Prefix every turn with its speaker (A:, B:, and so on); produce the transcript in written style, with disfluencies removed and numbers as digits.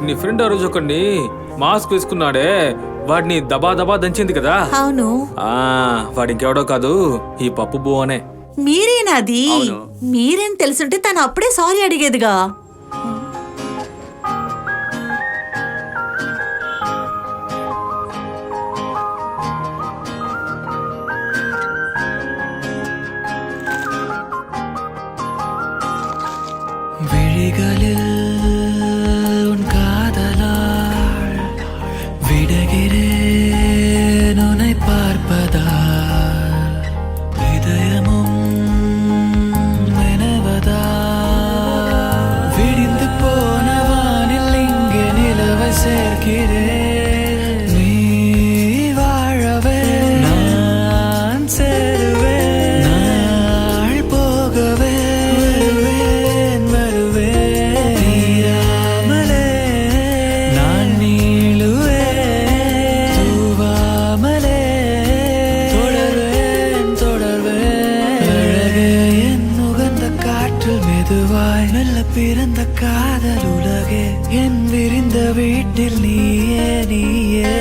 A: నీ ఫ్రెండ్ ఆ రోజు ఒకడిని మాస్క్ వేసుకున్నాడే, వాడిని దబా దబా దంచింది కదా.
B: అవును.
A: వాడి ఇంకెవడో కాదు, ఈ పప్పు బువ్వనే.
B: మీరేనాది? మీరేం తెలుసుంటే తను అప్పుడే సారీ అడిగేదిగా.
C: விழிகளில் உன் காதலால் விடுகிறேன் உன்னை பார்ப்பதால், இதயமும் நினைவதால் விடிந்து போன வானில் இங்கே நிலவை சேர்க்கிறேன். நீ வாழவே நான் சேருவேன், நாள் போகவே பிறந்த காதல் உலகே, என் விரிந்த வீட்டில் நீயே நீயே.